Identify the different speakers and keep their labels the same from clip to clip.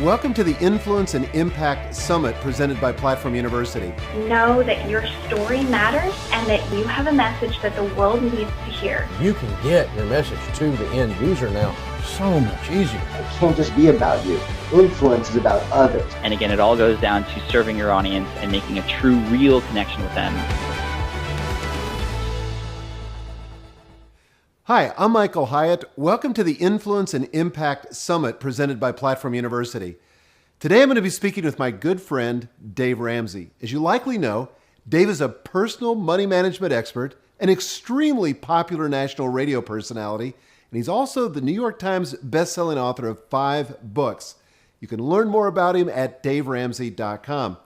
Speaker 1: Welcome to the Influence and Impact Summit presented by Platform University.
Speaker 2: Know that your story matters and that you have a message that the world needs to hear.
Speaker 3: You can get your message to the end user now so much easier.
Speaker 4: It can't just be about you. Influence is about others.
Speaker 5: And again, it all goes down to serving your audience and making a true, real connection with them.
Speaker 1: Hi, I'm Michael Hyatt. Welcome to the Influence and Impact Summit presented by Platform University. Today I'm going to be speaking with my good friend, Dave Ramsey. As you likely know, Dave is a personal money management expert, an extremely popular national radio personality, and he's also the New York Times best-selling author of 5 books. You can learn more about him at daveramsey.com.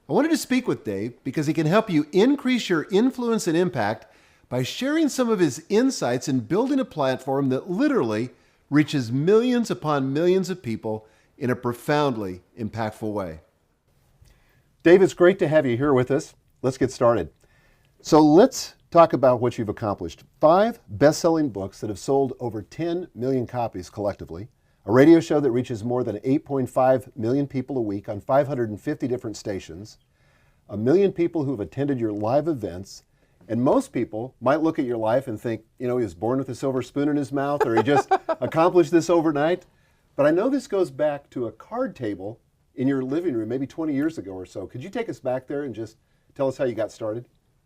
Speaker 1: I wanted to speak with Dave because he can help you increase your influence and impact by sharing some of his insights in building a platform that literally reaches millions upon millions of people in a profoundly impactful way. Dave, it's great to have you here with us. Let's get started. So let's talk about what you've accomplished. 5 best-selling books that have sold over 10 million copies collectively, a radio show that reaches more than 8.5 million people a week on 550 different stations, 1 million people who have attended your live events. And most people might look at your life and think, he was born with a silver spoon in his mouth, or he just accomplished this overnight. But I know this goes back to a card table in your living room, maybe 20 years ago or so. Could you take us back there and just tell us how you got started?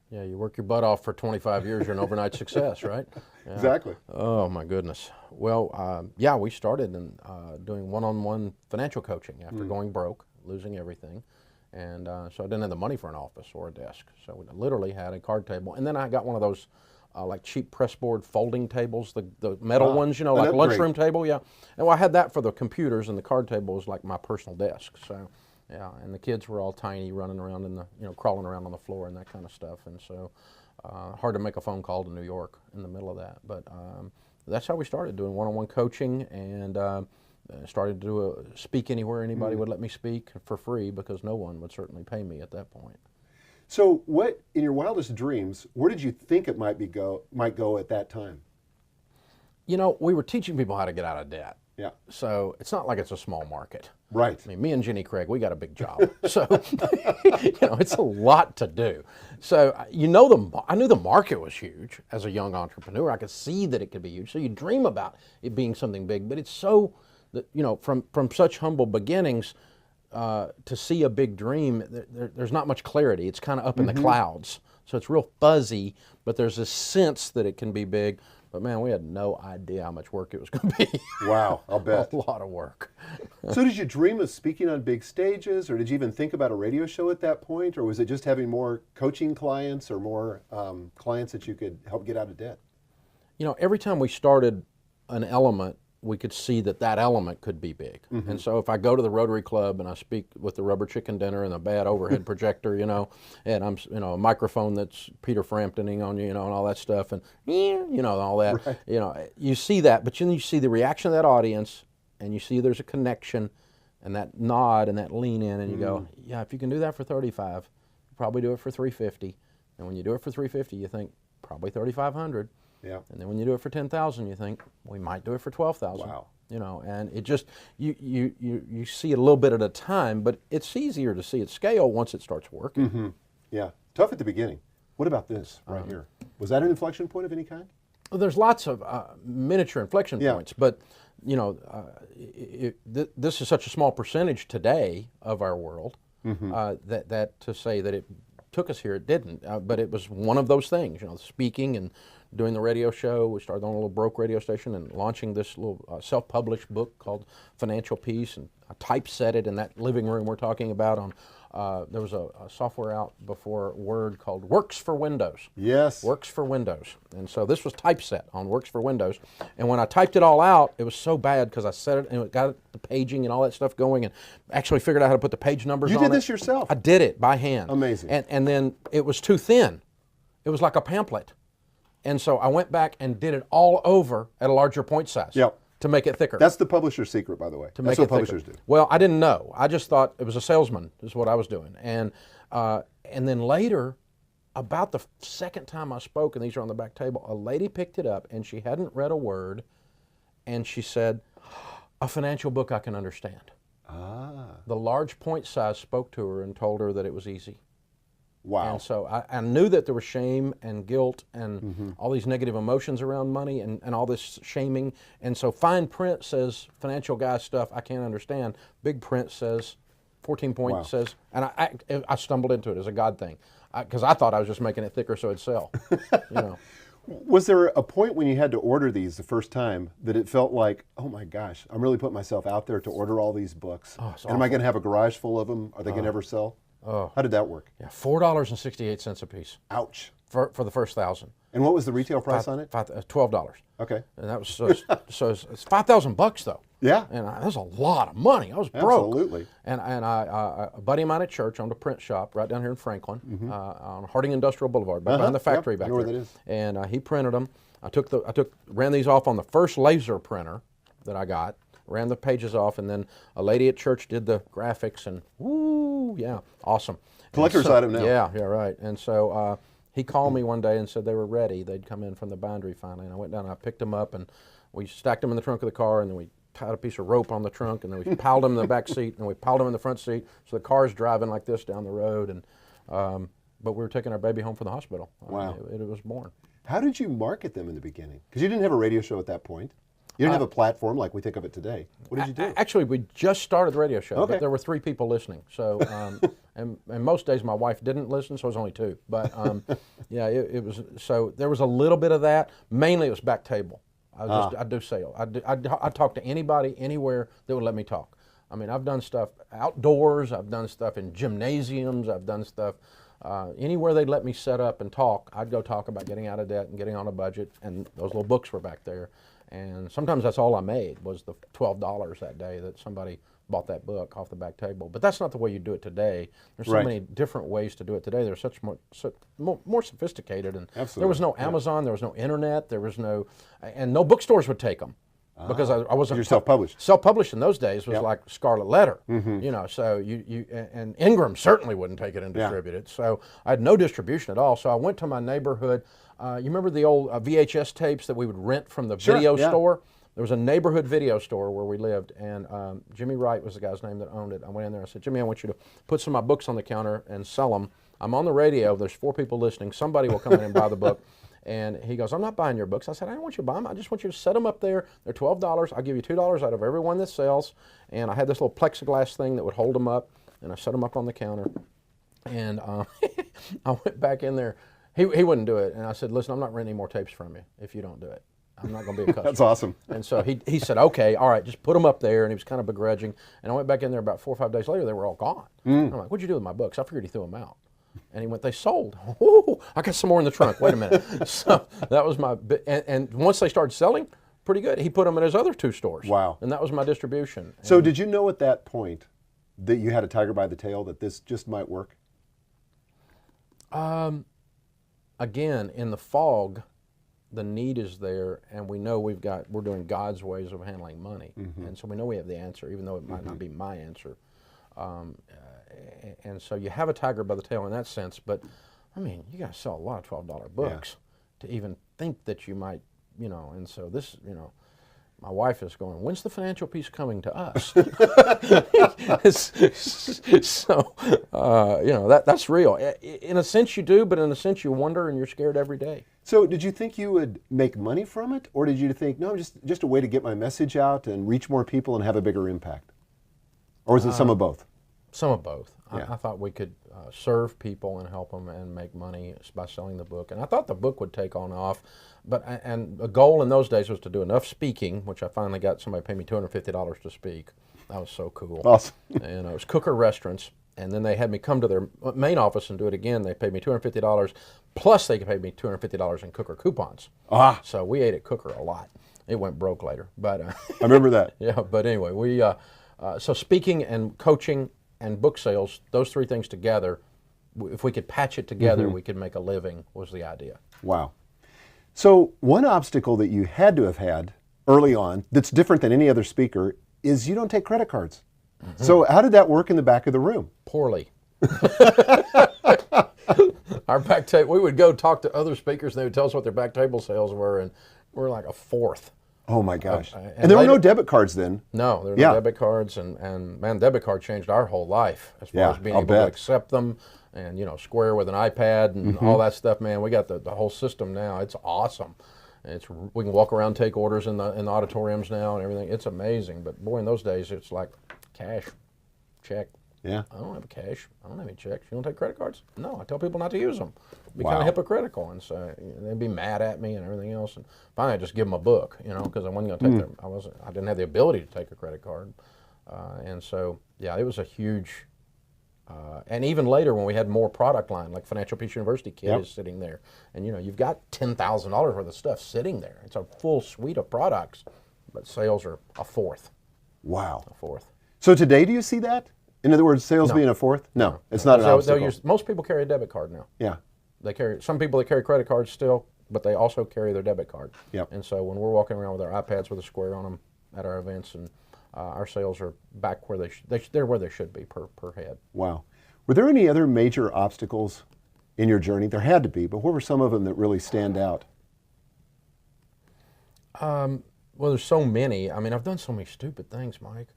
Speaker 3: Yeah, you work your butt off for 25 years, you're an overnight success, right? Yeah.
Speaker 1: Exactly.
Speaker 3: Oh, my goodness. Well, we started in, doing one-on-one financial coaching after going broke, losing everything. And so I didn't have the money for an office or a desk. So we literally had a card table. And then I got one of those like cheap pressboard folding tables, the metal ones, like a lunchroom table, yeah. And I had that for the computers, and the card table was like my personal desk. So, yeah, and the kids were all tiny, running around in the, crawling around on the floor and that kind of stuff. And so hard to make a phone call to New York in the middle of that. But that's how we started doing one-on-one coaching, and started to do speak anywhere anybody would let me speak for free, because no one would certainly pay me at that point.
Speaker 1: So what, in your wildest dreams, where did you think it might go at that time?
Speaker 3: We were teaching people how to get out of debt.
Speaker 1: Yeah.
Speaker 3: So it's not like it's a small market.
Speaker 1: Right.
Speaker 3: I mean, me and Jenny Craig, we got a big job. So, it's a lot to do. So, I knew the market was huge as a young entrepreneur. I could see that it could be huge. So you dream about it being something big, but it's so that, from such humble beginnings, to see a big dream, there's not much clarity. It's kind of up in the clouds. So it's real fuzzy, but there's a sense that it can be big. But man, we had no idea how much work it was going to be.
Speaker 1: Wow, I'll bet.
Speaker 3: A lot of work.
Speaker 1: So did you dream of speaking on big stages, or did you even think about a radio show at that point? Or was it just having more coaching clients or more clients that you could help get out of debt?
Speaker 3: Every time we started an element, we could see that element could be big. And so if I go to the Rotary Club and I speak with the rubber chicken dinner and a bad overhead projector, and I'm, a microphone that's Peter Framptoning on you, and all that stuff, and, all that,
Speaker 1: right.
Speaker 3: You see that, but then you see the reaction of that audience, and you see there's a connection, and that nod and that lean in, and you go, yeah, if you can do that for 35, you probably do it for 350. And when you do it for 350, you think, probably 3,500.
Speaker 1: Yeah.
Speaker 3: And then when you do it for 10,000, you think, we might do it for 12,000.
Speaker 1: Wow.
Speaker 3: And it just, you see it a little bit at a time, but it's easier to see it scale once it starts working.
Speaker 1: Yeah. Tough at the beginning. What about this right here? Was that an inflection point of any kind?
Speaker 3: Well, there's lots of miniature inflection points, but this is such a small percentage today of our world that to say that it took us here, it didn't. But it was one of those things, speaking and doing the radio show. We started on a little broke radio station and launching this little self-published book called Financial Peace, and I typeset it in that living room we're talking about on. There was a software out before Word called Works for Windows.
Speaker 1: Yes.
Speaker 3: Works for Windows. And so this was typeset on Works for Windows. And when I typed it all out, it was so bad because I set it and it got the paging and all that stuff going, and actually figured out how to put the page numbers on it.
Speaker 1: You did this yourself?
Speaker 3: I did it by hand.
Speaker 1: Amazing.
Speaker 3: And then it was too thin. It was like a pamphlet. And so I went back and did it all over at a larger point size.
Speaker 1: Yep.
Speaker 3: To make it thicker.
Speaker 1: That's the publisher's secret, by the way. That's what publishers do.
Speaker 3: Well, I didn't know. I just thought it was a salesman is what I was doing. And then later, about the second time I spoke, and these are on the back table, a lady picked it up, and she hadn't read a word, and she said, "A financial book I can understand." The large point size spoke to her and told her that it was easy.
Speaker 1: Wow.
Speaker 3: And so I knew that there was shame and guilt and all these negative emotions around money and all this shaming. And so fine print says financial guy stuff I can't understand. Big print says 14-point says, and I stumbled into it as a God thing because I thought I was just making it thicker so it'd sell.
Speaker 1: Was there a point when you had to order these the first time that it felt like, oh my gosh, I'm really putting myself out there to order all these books?
Speaker 3: Oh, it's
Speaker 1: and am I
Speaker 3: awful.
Speaker 1: going to have a garage full of them? Are they going to ever sell?
Speaker 3: Oh.
Speaker 1: How did that work?
Speaker 3: Yeah, $4.68 a piece
Speaker 1: Ouch.
Speaker 3: for the first 1,000.
Speaker 1: And what was the retail price on it?
Speaker 3: $12.
Speaker 1: Okay.
Speaker 3: And that was so it's $5,000 though.
Speaker 1: Yeah.
Speaker 3: And that was a lot of money. I was broke.
Speaker 1: Absolutely.
Speaker 3: And I a buddy of mine at church owned a print shop right down here in Franklin, on Harding Industrial Boulevard, behind the factory back
Speaker 1: I know
Speaker 3: there.
Speaker 1: where that is.
Speaker 3: And he printed them. I ran these off on the first laser printer that I got. Ran the pages off, and then a lady at church did the graphics, and woo, yeah, awesome.
Speaker 1: Collector's item now.
Speaker 3: Yeah, right. And so he called me one day and said they were ready. They'd come in from the bindery finally, and I went down and I picked them up, and we stacked them in the trunk of the car, and then we tied a piece of rope on the trunk, and then we piled them in the back seat, and we piled them in the front seat, so the car's driving like this down the road, and but we were taking our baby home from the hospital.
Speaker 1: Wow.
Speaker 3: It was born.
Speaker 1: How did you market them in the beginning? Because you didn't have a radio show at that point. You didn't have a platform like we think of it today. What did you do?
Speaker 3: Actually, we just started the radio show,
Speaker 1: Okay.
Speaker 3: but there were 3 people listening. So, and most days my wife didn't listen, so it was only 2. But yeah, it was. So there was a little bit of that. Mainly, it was back table. I do sales. I talk to anybody, anywhere that would let me talk. I mean, I've done stuff outdoors. I've done stuff in gymnasiums. I've done stuff anywhere they'd let me set up and talk. I'd go talk about getting out of debt and getting on a budget. And those little books were back there. And sometimes that's all I made was the $12 that day that somebody bought that book off the back table. But that's not the way you do it today. There's so
Speaker 1: Right.
Speaker 3: many different ways to do it today. They're more sophisticated. And
Speaker 1: Absolutely.
Speaker 3: there was no Amazon, there was no internet, there was no, and no bookstores would take them. Because I wasn't
Speaker 1: You're self-published.
Speaker 3: Self-published in those days was
Speaker 1: Yep.
Speaker 3: like Scarlet Letter, So and Ingram certainly wouldn't take it and distribute it. So I had no distribution at all. So I went to my neighborhood. You remember the old VHS tapes that we would rent from the video store? There was a neighborhood video store where we lived, and Jimmy Wright was the guy's name that owned it. I went in there and I said, Jimmy, I want you to put some of my books on the counter and sell them. I'm on the radio. There's 4 people listening. Somebody will come in and buy the book. And he goes, I'm not buying your books. I said, I don't want you to buy them. I just want you to set them up there. They're $12. I'll give you $2 out of every one that sells. And I had this little plexiglass thing that would hold them up, and I set them up on the counter. And I went back in there. He wouldn't do it. And I said, listen, I'm not renting any more tapes from you if you don't do it. I'm not going to be a customer.
Speaker 1: That's awesome.
Speaker 3: And so he said, okay, all right, just put them up there. And he was kind of begrudging. And I went back in there about 4 or 5 days later. They were all gone. I'm like, what'd you do with my books? I figured he threw them out. And he went, they sold. Ooh, I got some more in the trunk. Wait a minute. So that was my, and once they started selling, pretty good. He put them in his other 2 stores.
Speaker 1: Wow.
Speaker 3: And that was my distribution.
Speaker 1: So did you know at that point that you had a tiger by the tail, that this just might work?
Speaker 3: Again, in the fog, the need is there, and we know we're doing God's ways of handling money. And so we know we have the answer, even though it might not be my answer. And so you have a tiger by the tail in that sense, but I mean, you got to sell a lot of $12 books to even think that you might, and so this, my wife is going, when's the financial piece coming to us? So, that's real. In a sense you do, but in a sense you wonder and you're scared every day.
Speaker 1: So did you think you would make money from it, or did you think, no, just a way to get my message out and reach more people and have a bigger impact? Or was it some of both?
Speaker 3: Some of both.
Speaker 1: Yeah.
Speaker 3: I thought we could serve people and help them and make money by selling the book. And I thought the book would take on off. And the goal in those days was to do enough speaking, which I finally got somebody pay me $250 to speak. That was so cool.
Speaker 1: Awesome.
Speaker 3: And it was Cooker Restaurants. And then they had me come to their main office and do it again. They paid me $250, plus they paid me $250 in Cooker coupons. So we ate at Cooker a lot. It went broke later. But
Speaker 1: I remember that.
Speaker 3: yeah, but anyway, so speaking and coaching and book sales, those 3 things together, if we could patch it together, we could make a living, was the idea.
Speaker 1: Wow. So one obstacle that you had to have had early on that's different than any other speaker is you don't take credit cards. So how did that work in the back of the room?
Speaker 3: Poorly. Our back table, we would go talk to other speakers and they would tell us what their back table sales were, and we're like a 4th.
Speaker 1: Oh my gosh! And there were no debit cards then.
Speaker 3: No, there were no debit cards, and man, debit card changed our whole life as far as being able to accept them, and Square with an iPad and all that stuff. Man, we got the whole system now. It's awesome. We can walk around, take orders in the auditoriums now and everything. It's amazing. But boy, in those days, it's like cash, check.
Speaker 1: Yeah.
Speaker 3: I don't have cash. I don't have any checks. You don't take credit cards? No, I tell people not to use them. It'd be kind of hypocritical, and so they'd be mad at me and everything else. And finally, I just give them a book, because I wasn't going to take I didn't have the ability to take a credit card, and so yeah, it was a huge. And even later, when we had more product line, like Financial Peace University Kit is sitting there, and you've got $10,000 worth of stuff sitting there. It's a full suite of products, but sales are a fourth.
Speaker 1: Wow.
Speaker 3: A fourth.
Speaker 1: So today, do you see that? In other words, sales being a fourth? No, it's not an obstacle.
Speaker 3: Most people carry a debit card now.
Speaker 1: Yeah.
Speaker 3: Some people that carry credit cards still, but they also carry their debit card.
Speaker 1: Yep.
Speaker 3: And so when we're walking around with our iPads with a Square on them at our events, and our sales are back where they're where they should be per head.
Speaker 1: Wow. Were there any other major obstacles in your journey? There had to be, but what were some of them that really stand out?
Speaker 3: Well, there's so many. I mean, I've done so many stupid things, Mike.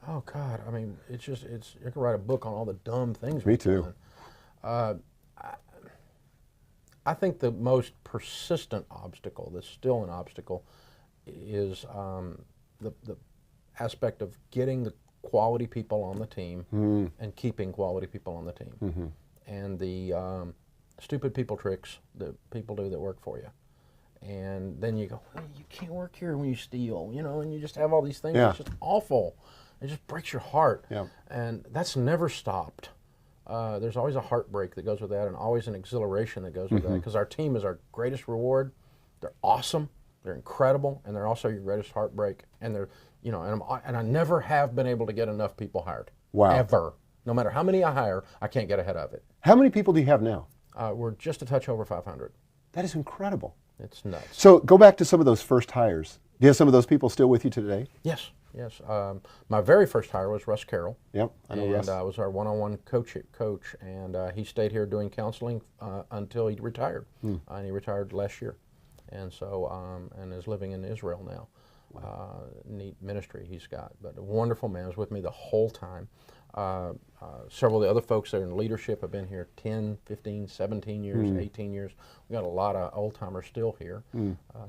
Speaker 3: Oh God! I mean, you can write a book on all the dumb things.
Speaker 1: Me too.
Speaker 3: I think the most persistent obstacle, that's still an obstacle, is the aspect of getting the quality people on the team and keeping quality people on the team, and the stupid people tricks that people do that work for you. And then you go, hey, you can't work here when you steal, and you just have all these things.
Speaker 1: Yeah.
Speaker 3: It's just awful. It just breaks your heart.
Speaker 1: Yeah.
Speaker 3: And that's never stopped. There's always a heartbreak that goes with that, and always an exhilaration that goes with that, because our team is our greatest reward. They're awesome, they're incredible, and they're also your greatest heartbreak. And they're, and I never have been able to get enough people hired.
Speaker 1: Wow.
Speaker 3: Ever. No matter how many I hire, I can't get ahead of it.
Speaker 1: How many people do you have now?
Speaker 3: We're just a touch over 500.
Speaker 1: That is incredible.
Speaker 3: It's nuts.
Speaker 1: So go back to some of those first hires. Do you have some of those people still with you today?
Speaker 3: Yes. Yes. My very first hire was Russ Carroll.
Speaker 1: Yep, I know Russ.
Speaker 3: And I was our one-on-one coach, and he stayed here doing counseling until he retired. And he retired last year, and so and is living in Israel now. Wow. Neat ministry he's got, but a wonderful man. Was with me the whole time. Several of the other folks that are in leadership have been here 10, 15, 17 years, 18 years. We've got a lot of old-timers still here.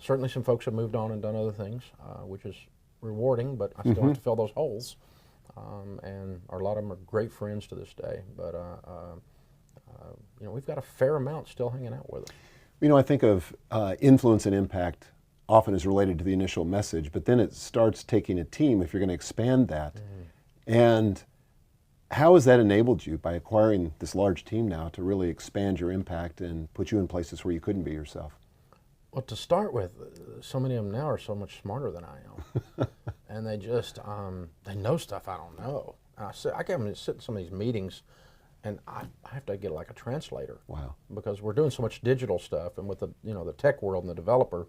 Speaker 3: Certainly some folks have moved on and done other things, which is rewarding, but I still have to fill those holes. And a lot of them are great friends to this day. But we've got a fair amount still hanging out with us.
Speaker 1: I think of influence and impact often is related to the initial message, but then it starts taking a team if you're going to expand that. And how has that enabled you by acquiring this large team now to really expand your impact and put you in places where you couldn't be yourself?
Speaker 3: Well, to start with, so many of them now are so much smarter than I am. And they just, they know stuff I don't know. I can sit in some of these meetings, and I have to get like a translator.
Speaker 1: Wow. Because
Speaker 3: we're doing so much digital stuff, and with the the tech world and the developer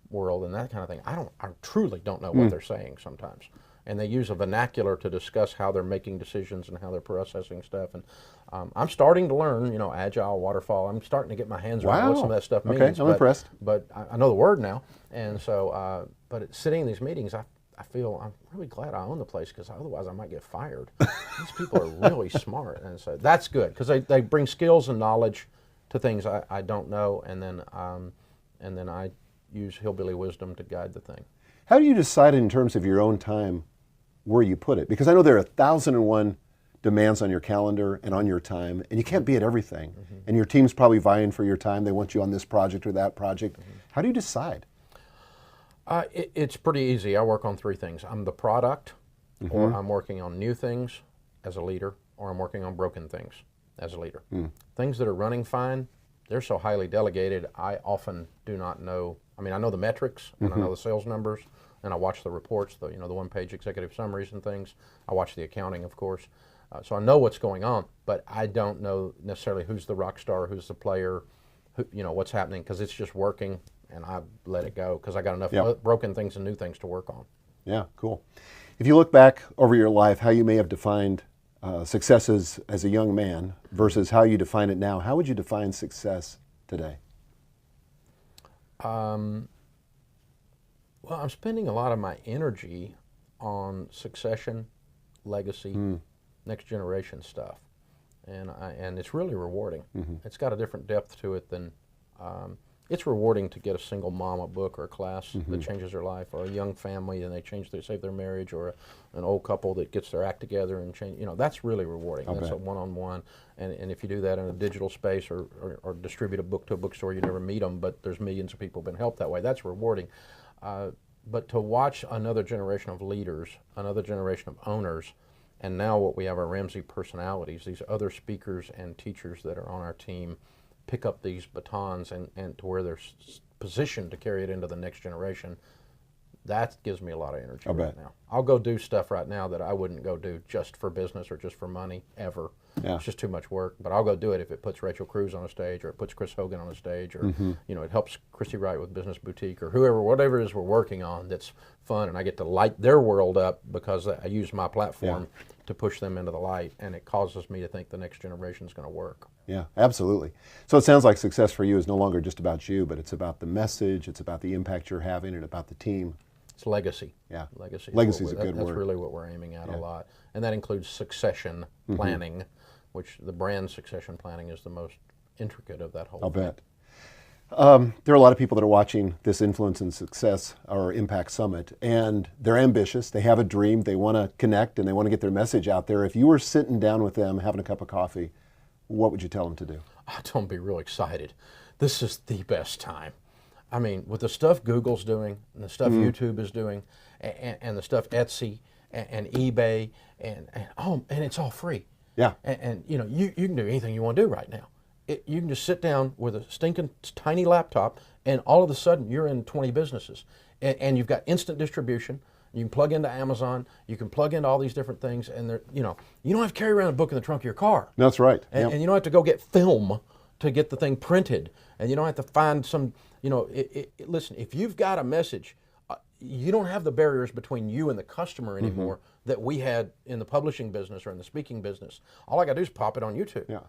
Speaker 3: world and that kind of thing, I truly don't know what they're saying sometimes. And they use a vernacular to discuss how they're making decisions and how they're processing stuff. And I'm starting to learn, agile, waterfall. I'm starting to get my hands around what some of that stuff means.
Speaker 1: Okay, I'm impressed.
Speaker 3: But I know the word now. And so, but sitting in these meetings, I feel I'm really glad I own the place, because otherwise I might get fired. These people are really smart. And so that's good, because they bring skills and knowledge to things I don't know. And then I use hillbilly wisdom to guide the thing.
Speaker 1: How do you decide in terms of your own time where you put it? Because I know there are 1,001 demands on your calendar and on your time, and you can't be at everything. And your team's probably vying for your time. They want you on this project or that project. How do you decide?
Speaker 3: It's pretty easy. I work on three things. I'm the product, or I'm working on new things as a leader, or I'm working on broken things as a leader. Things that are running fine, they're so highly delegated, I often do not know. I mean, I know the metrics, and I know the sales numbers, and I watch the reports, the one-page executive summaries and things. I watch the accounting, of course. So I know what's going on, but I don't know necessarily who's the rock star, who's the player, what's happening, because it's just working, and I let it go, because I got enough broken things and new things to work on.
Speaker 1: Yeah, cool. If you look back over your life, how you may have defined successes as a young man versus how you define it now, how would you define success today?
Speaker 3: Well, Well, I'm spending a lot of my energy on succession, legacy, next generation stuff, and it's really rewarding. It's got a different depth to it than. It's rewarding to get a single mom a book or a class that changes their life, or a young family and they save their marriage, or an old couple that gets their act together and change. That's really rewarding. That's a one-on-one, and if you do that in a digital space or distribute a book to a bookstore, you never meet them, but there's millions of people been helped that way. That's rewarding. But to watch another generation of leaders, another generation of owners, and now what we have are Ramsey personalities, these other speakers and teachers that are on our team, pick up these batons and to where they're positioned to carry it into the next generation, that gives me a lot of energy right now. I'll go do stuff right now that I wouldn't go do just for business or just for money, ever. Yeah. It's just too much work, but I'll go do it if it puts Rachel Cruz on a stage, or it puts Chris Hogan on a stage, or it helps Christy Wright with Business Boutique, or whatever it is we're working on that's fun, and I get to light their world up because I use my platform to push them into the light, and it causes me to think the next generation is going to work.
Speaker 1: Yeah, absolutely. So it sounds like success for you is no longer just about you, but it's about the message, it's about the impact you're having, and about the team.
Speaker 3: It's legacy.
Speaker 1: Yeah.
Speaker 3: Legacy.
Speaker 1: Legacy is a good word.
Speaker 3: That's really what we're aiming at a lot. And that includes succession planning, which the brand succession planning is the most intricate of that whole thing.
Speaker 1: I'll bet. There are a lot of people that are watching this Influence and Success or Impact Summit, and they're ambitious. They have a dream. They want to connect, and they want to get their message out there. If you were sitting down with them, having a cup of coffee, what would you tell them to do?
Speaker 3: I don't be real excited. This is the best time. I mean, with the stuff Google's doing, and the stuff YouTube is doing, and the stuff Etsy and eBay, and it's all free. Yeah. And you can do anything you want to do right now. You can just sit down with a stinking tiny laptop, and all of a sudden you're in 20 businesses, and you've got instant distribution. You can plug into Amazon. You can plug into all these different things, and you don't have to carry around a book in the trunk of your car.
Speaker 1: That's right.
Speaker 3: And you don't have to go get film to get the thing printed, and you don't have to find some. Listen, if you've got a message, you don't have the barriers between you and the customer anymore that we had in the publishing business or in the speaking business. All I got to do is pop it on YouTube. Yeah.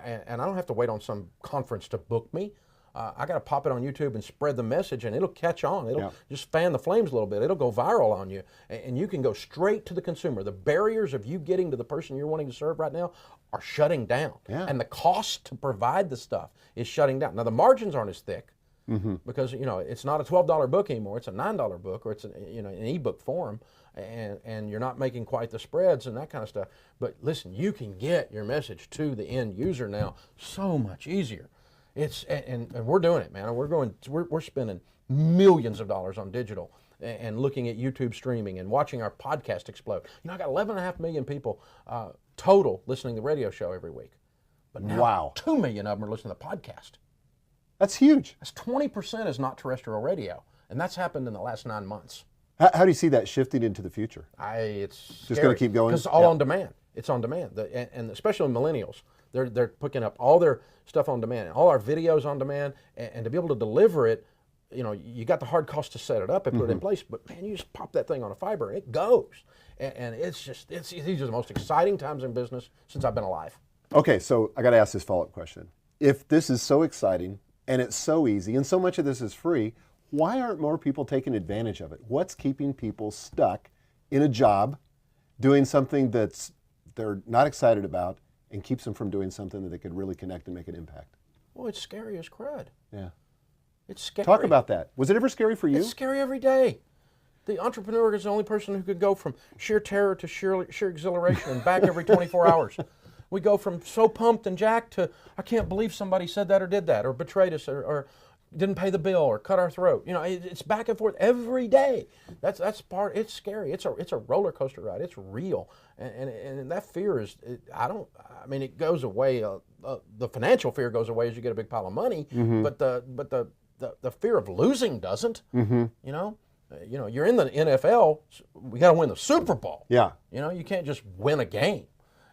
Speaker 3: And I don't have to wait on some conference to book me. I got to pop it on YouTube and spread the message, and it'll catch on. It'll just fan the flames a little bit. It'll go viral on you, and you can go straight to the consumer. The barriers of you getting to the person you're wanting to serve right now are shutting down, and the cost to provide the stuff is shutting down. Now, the margins aren't as thick because it's not a $12 book anymore. It's a $9 book, or it's an ebook form, and you're not making quite the spreads and that kind of stuff. But listen, you can get your message to the end user now so much easier. It's and we're doing it, man. We're spending millions of dollars on digital and looking at YouTube streaming and watching our podcast explode. I got 11.5 million people total listening to the radio show every week. But now 2 million of them are listening to the podcast.
Speaker 1: That's huge.
Speaker 3: That's 20% is not terrestrial radio, and that's happened in the last 9 months.
Speaker 1: How do you see that shifting into the future?
Speaker 3: It's
Speaker 1: just going to keep going?
Speaker 3: Because it's all on demand. It's on demand, and especially millennials. They're picking up all their stuff on demand, all our videos on demand, and to be able to deliver it, you got the hard cost to set it up and put it in place, but man, you just pop that thing on a fiber and it goes. And these are the most exciting times in business since I've been alive.
Speaker 1: Okay, so I got to ask this follow-up question. If this is so exciting and it's so easy and so much of this is free, why aren't more people taking advantage of it? What's keeping people stuck in a job doing something they're not excited about and keeps them from doing something that they could really connect and make an impact?
Speaker 3: Well, it's scary as crud.
Speaker 1: Yeah.
Speaker 3: It's scary.
Speaker 1: Talk about that. Was it ever scary for you?
Speaker 3: It's scary every day. The entrepreneur is the only person who could go from sheer terror to sheer exhilaration and back every 24 hours. We go from so pumped and jacked to, I can't believe somebody said that or did that or betrayed us or didn't pay the bill or cut our throat. It's back and forth every day. That's part. It's scary. It's a roller coaster ride. It's real, and that fear is. It goes away. The financial fear goes away as you get a big pile of money, but the fear of losing doesn't. You're in the NFL. We got to win the Super Bowl.
Speaker 1: Yeah.
Speaker 3: You can't just win a game,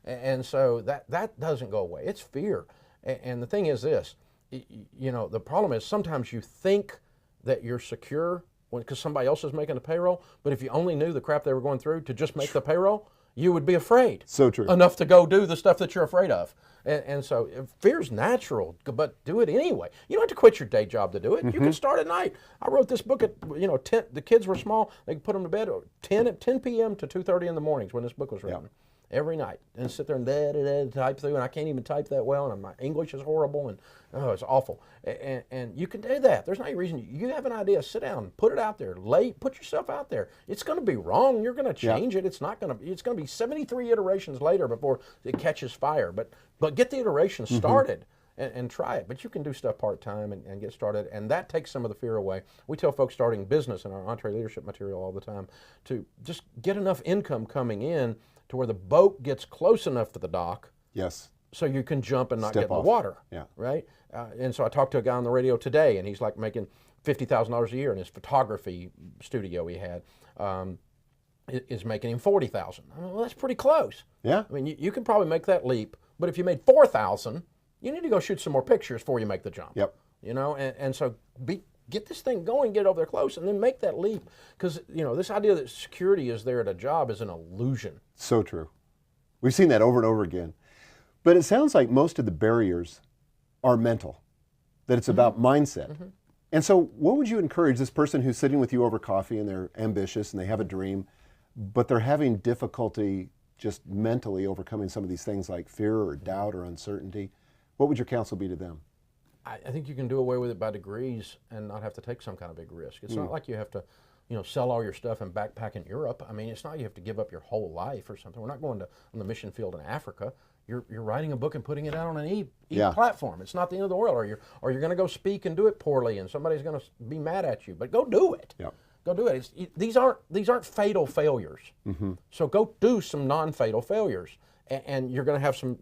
Speaker 3: and so that doesn't go away. It's fear, and the thing is this. The problem is sometimes you think that you're secure because somebody else is making the payroll, but if you only knew the crap they were going through to just make the payroll, you would be afraid.
Speaker 1: So true.
Speaker 3: Enough to go do the stuff that you're afraid of. And so fear's natural, but do it anyway. You don't have to quit your day job to do it. You can start at night. I wrote this book at, 10, the kids were small. They could put them to bed at 10 p.m. to 2:30 in the mornings when this book was written. Every night, and sit there and type through, and I can't even type that well, and my English is horrible, and it's awful. And you can do that. There's no reason. You have an idea, sit down, put it out there, put yourself out there. It's going to be wrong. You're going to change it. It's not going to. It's going to be 73 iterations later before it catches fire. But get the iteration started. And try it. But you can do stuff part-time and get started, and that takes some of the fear away. We tell folks starting business in our Entree Leadership material all the time to just get enough income coming in to where the boat gets close enough to the dock.
Speaker 1: Yes.
Speaker 3: So you can jump and not
Speaker 1: Step
Speaker 3: get in
Speaker 1: off.
Speaker 3: the water.
Speaker 1: Yeah.
Speaker 3: Right? And so I talked to a guy on the radio today, and he's like making $50,000 a year in his photography studio he had. Is making him $40,000. I mean, well, that's pretty close.
Speaker 1: Yeah.
Speaker 3: I mean, you can probably make that leap, but if you made $4,000, you need to go shoot some more pictures before you make the jump.
Speaker 1: Yep.
Speaker 3: And so get this thing going, get over there close, and then make that leap. Because, this idea that security is there at a job is an illusion.
Speaker 1: So true. We've seen that over and over again. But it sounds like most of the barriers are mental, that it's about mindset. And so what would you encourage this person who's sitting with you over coffee and they're ambitious and they have a dream, but they're having difficulty just mentally overcoming some of these things like fear or doubt or uncertainty? What would your counsel be to them?
Speaker 3: I think you can do away with it by degrees and not have to take some kind of big risk. It's not like you have to, sell all your stuff and backpack in Europe. I mean, it's not you have to give up your whole life or something. We're not going on the mission field in Africa. You're writing a book and putting it out on an platform. It's not the end of the world. Or you're going to go speak and do it poorly, and somebody's going to be mad at you. But go do it.
Speaker 1: Yep.
Speaker 3: Go do it. These aren't fatal failures. So go do some non-fatal failures, and you're going to have some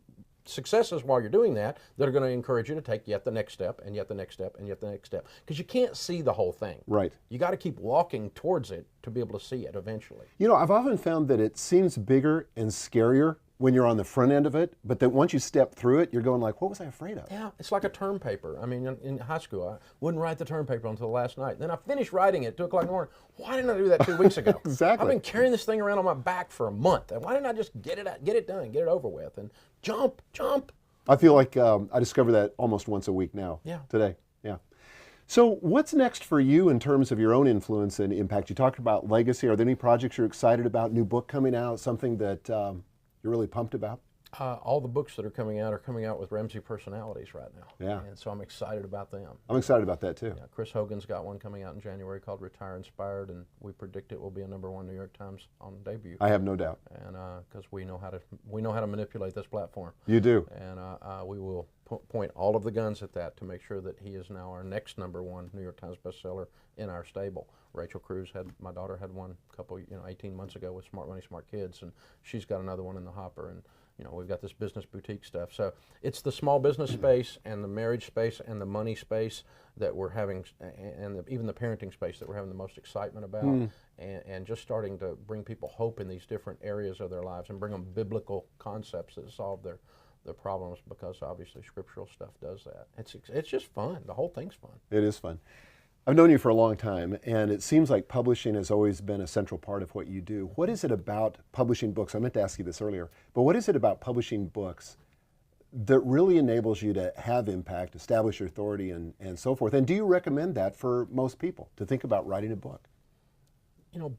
Speaker 3: successes while you're doing that are going to encourage you to take yet the next step and yet the next step and yet the next step, because you can't see the whole thing.
Speaker 1: Right.
Speaker 3: You got to keep walking towards it to be able to see it eventually.
Speaker 1: I've often found that it seems bigger and scarier when you're on the front end of it, but that once you step through it, you're going like, what was I afraid of?
Speaker 3: Yeah, it's like a term paper. I mean, in high school, I wouldn't write the term paper until last night. Then I finished writing it at 2 o'clock in the morning. Why didn't I do that 2 weeks ago?
Speaker 1: Exactly.
Speaker 3: I've been carrying this thing around on my back for a month. And why didn't I just get it done, get it over with, and jump?
Speaker 1: I feel like I discover that almost once a week now.
Speaker 3: Yeah.
Speaker 1: Today. Yeah. So what's next for you in terms of your own influence and impact? You talked about legacy. Are there any projects you're excited about? New book coming out? Something that you're really pumped about?
Speaker 3: All the books that are coming out with Ramsey personalities right now.
Speaker 1: Yeah.
Speaker 3: And so I'm excited about them.
Speaker 1: I'm excited about that too.
Speaker 3: Yeah, Chris Hogan's got one coming out in January called Retire Inspired, and we predict it will be a #1 New York Times on debut.
Speaker 1: I have no doubt.
Speaker 3: And because we know how to manipulate this platform.
Speaker 1: You do.
Speaker 3: And we will point all of the guns at that to make sure that he is now our next #1 New York Times bestseller in our stable. Rachel Cruz my daughter had one 18 months ago with Smart Money, Smart Kids, and she's got another one in the hopper. And we've got this business boutique stuff. So it's the small business space and the marriage space and the money space that we're having, and even the parenting space that we're having the most excitement about, and just starting to bring people hope in these different areas of their lives and bring them biblical concepts that solve their problems, because obviously scriptural stuff does that. It's just fun. The whole thing's fun.
Speaker 1: It is fun. I've known you for a long time, and it seems like publishing has always been a central part of what you do. What is it about publishing books? I meant to ask you this earlier, but what is it about publishing books that really enables you to have impact, establish your authority, and so forth? And do you recommend that for most people, to think about writing a book?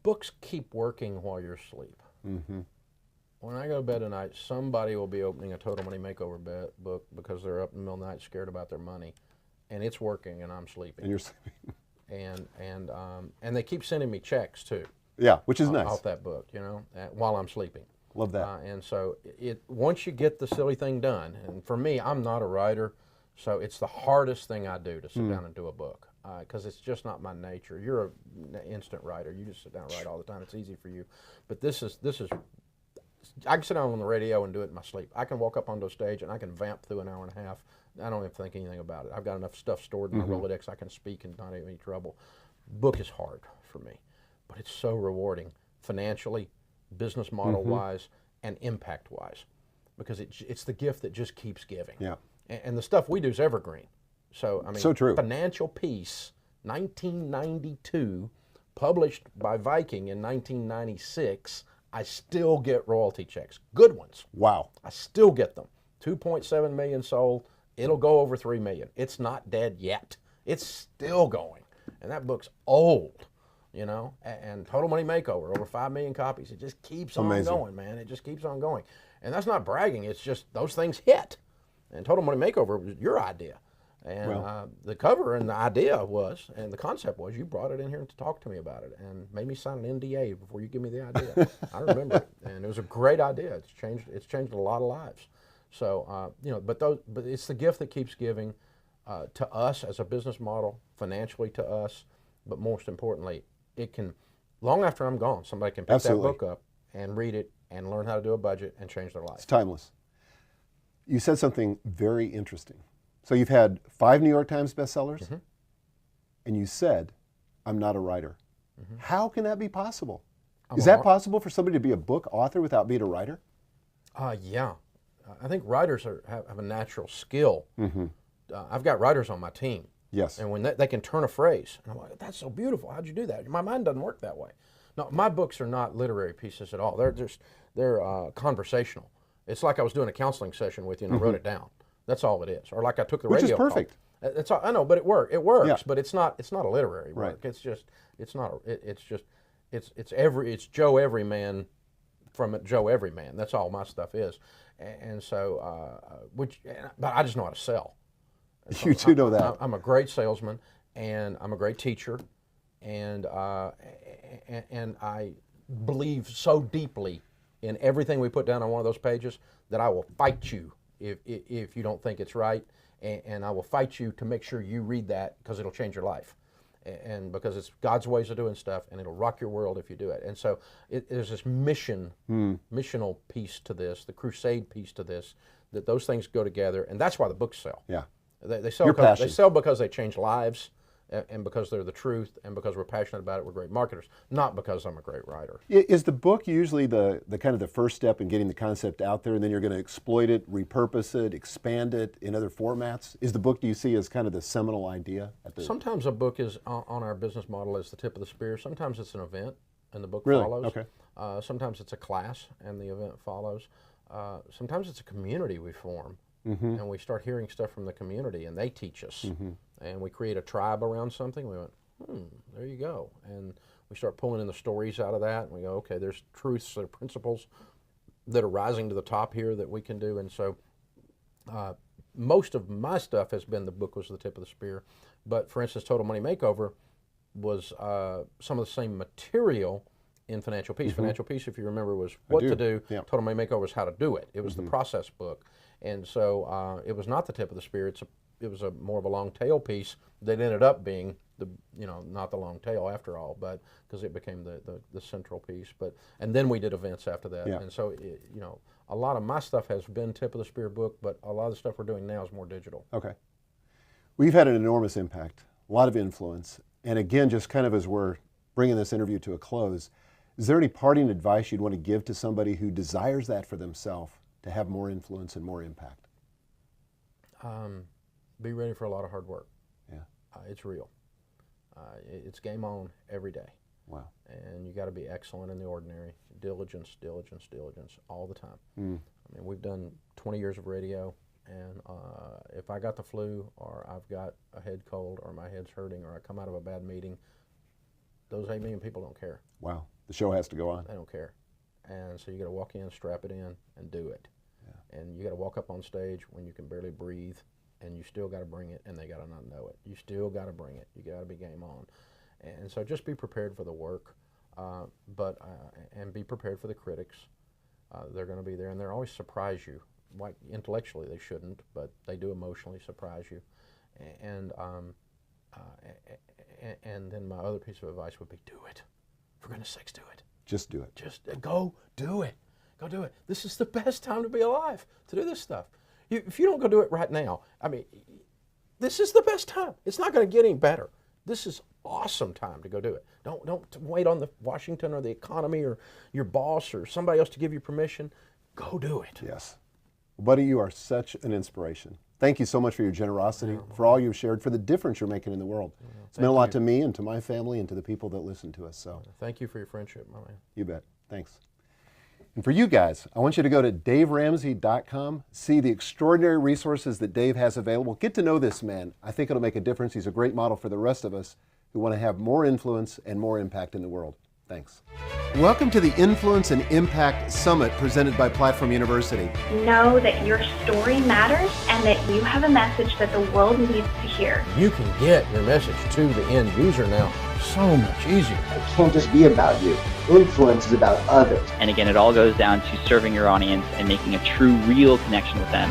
Speaker 3: Books keep working while you're asleep. When I go to bed at night, somebody will be opening a Total Money Makeover book because they're up in the middle of the night scared about their money. And it's working, and I'm sleeping.
Speaker 1: And you're sleeping.
Speaker 3: And they keep sending me checks too.
Speaker 1: Yeah, which is nice.
Speaker 3: Off that book, while I'm sleeping.
Speaker 1: Love that.
Speaker 3: And so once you get the silly thing done, and for me, I'm not a writer, so it's the hardest thing I do to sit down and do a book, because it's just not my nature. You're an instant writer. You just sit down and write all the time. It's easy for you. But this is. I can sit down on the radio and do it in my sleep. I can walk up onto a stage and I can vamp through an hour and a half. I don't even think anything about it. I've got enough stuff stored in my Rolodex I can speak and not have any trouble. Book is hard for me, but it's so rewarding financially, business model wise, and impact wise, because it's the gift that just keeps giving.
Speaker 1: Yeah.
Speaker 3: And the stuff we do is evergreen. So I mean,
Speaker 1: so true.
Speaker 3: Financial Peace, 1992, published by Viking in 1996. I still get royalty checks, good ones.
Speaker 1: Wow.
Speaker 3: I still get them. 2.7 million sold. It'll go over 3 million. It's not dead yet. It's still going. And that book's old, you know, and Total Money Makeover, over 5 million copies. It just keeps on going, man. It just keeps on going. And that's not bragging. It's just those things hit. And Total Money Makeover was your idea. And the cover and the idea was, and the concept was, you brought it in here to talk to me about it and made me sign an NDA before you give me the idea. I remember it. And it was a great idea. It's changed a lot of lives. So, you know, but it's the gift that keeps giving to us as a business model, financially to us, but most importantly, it can, long after I'm gone, somebody can pick that book up and read it and learn how to do a budget and change their life.
Speaker 1: It's timeless. You said something very interesting. So you've had 5 New York Times bestsellers, and you said, I'm not a writer. How can that be possible? Is that possible for somebody to be a book author without being a writer?
Speaker 3: Yeah. I think writers have a natural skill. I've got writers on my team.
Speaker 1: Yes.
Speaker 3: And when they can turn a phrase, and I'm like, that's so beautiful. How'd you do that? My mind doesn't work that way. No, my books are not literary pieces at all. They're conversational. It's like I was doing a counseling session with you and I wrote it down. That's all it is. Or like I took the radio
Speaker 1: Which is perfect.
Speaker 3: call. That's all, I know, but it works. It works,
Speaker 1: Yeah.
Speaker 3: but it's not a literary work.
Speaker 1: Right.
Speaker 3: It's Joe Everyman from Joe Everyman. That's all my stuff is. And so, but I just know how to sell.
Speaker 1: You do know that.
Speaker 3: I'm a great salesman, and I'm a great teacher, and I believe so deeply in everything we put down on one of those pages that I will fight you if you don't think it's right, and I will fight you to make sure you read that because it'll change your life, and because it's God's ways of doing stuff, and it'll rock your world if you do it. And so there's this missional piece to this, the crusade piece to this, that those things go together, and that's why the books sell.
Speaker 1: Yeah.
Speaker 3: They sell because they change lives, and because they're the truth, and because we're passionate about it. We're great marketers, not because I'm a great writer.
Speaker 1: Is the book usually the kind of the first step in getting the concept out there, and then you're going to exploit it, repurpose it, expand it in other formats? Is the book, do you see, as kind of the seminal idea?
Speaker 3: Sometimes a book is on our business model as the tip of the spear. Sometimes it's an event, and the book
Speaker 1: Really?
Speaker 3: follows.
Speaker 1: Okay.
Speaker 3: Sometimes it's a class, and the event follows. Sometimes it's a community we form. And we start hearing stuff from the community, and they teach us. And we create a tribe around something. We went, there you go. And we start pulling in the stories out of that, and we go, okay, there's truths or principles that are rising to the top here that we can do. And so most of my stuff has been the book was the tip of the spear. But for instance, Total Money Makeover was some of the same material in Financial Peace. Financial Peace, if you remember, was what to do.
Speaker 1: Yeah.
Speaker 3: Total Money Makeover was how to do it. It was the process book. And so it was not the tip of the spear. It was more of a long tail piece that ended up being not the long tail after all, but because it became the central piece. And then we did events after that.
Speaker 1: Yeah.
Speaker 3: And so a lot of my stuff has been tip of the spear book, but a lot of the stuff we're doing now is more digital.
Speaker 1: Okay. We've had an enormous impact, a lot of influence. And again, just kind of as we're bringing this interview to a close, is there any parting advice you'd want to give to somebody who desires that for themselves, to have more influence and more impact?
Speaker 3: Be ready for a lot of hard work.
Speaker 1: Yeah.
Speaker 3: It's real. It's game on every day.
Speaker 1: Wow.
Speaker 3: And you got to be excellent in the ordinary. Diligence, diligence, diligence, all the time. I mean, we've done 20 years of radio, and if I got the flu, or I've got a head cold, or my head's hurting, or I come out of a bad meeting, those 8 million people don't care.
Speaker 1: Wow. The show has to go on.
Speaker 3: They don't care. And so you got to walk in, strap it in, and do it. Yeah. And you got to walk up on stage when you can barely breathe, and you still got to bring it, and they got to not know it. You still got to bring it. You got to be game on. And so just be prepared for the work, and be prepared for the critics. They're going to be there, and they'll always surprise you. Like intellectually, they shouldn't, but they do emotionally surprise you. And then my other piece of advice would be, do it. For goodness sakes, do it.
Speaker 1: Just do it.
Speaker 3: Just go do it. Go do it. This is the best time to be alive, to do this stuff. If you don't go do it right now, I mean, this is the best time. It's not going to get any better. This is awesome time to go do it. Don't wait on the Washington or the economy or your boss or somebody else to give you permission. Go do it.
Speaker 1: Yes. Well, buddy, you are such an inspiration. Thank you so much for your generosity, for all you've shared, for the difference you're making in the world. It's meant a lot to me and to my family and to the people that listen to us. So
Speaker 3: thank you for your friendship, my man.
Speaker 1: You bet. Thanks. And for you guys, I want you to go to daveramsey.com, see the extraordinary resources that Dave has available. Get to know this man. I think it'll make a difference. He's a great model for the rest of us who want to have more influence and more impact in the world. Thanks. Welcome to the Influence and Impact Summit presented by Platform University.
Speaker 2: Know that your story matters and that you have a message that the world needs to hear.
Speaker 3: You can get your message to the end user now so much easier.
Speaker 4: It can't just be about you. Influence is about others.
Speaker 5: And again, it all goes down to serving your audience and making a true, real connection with them.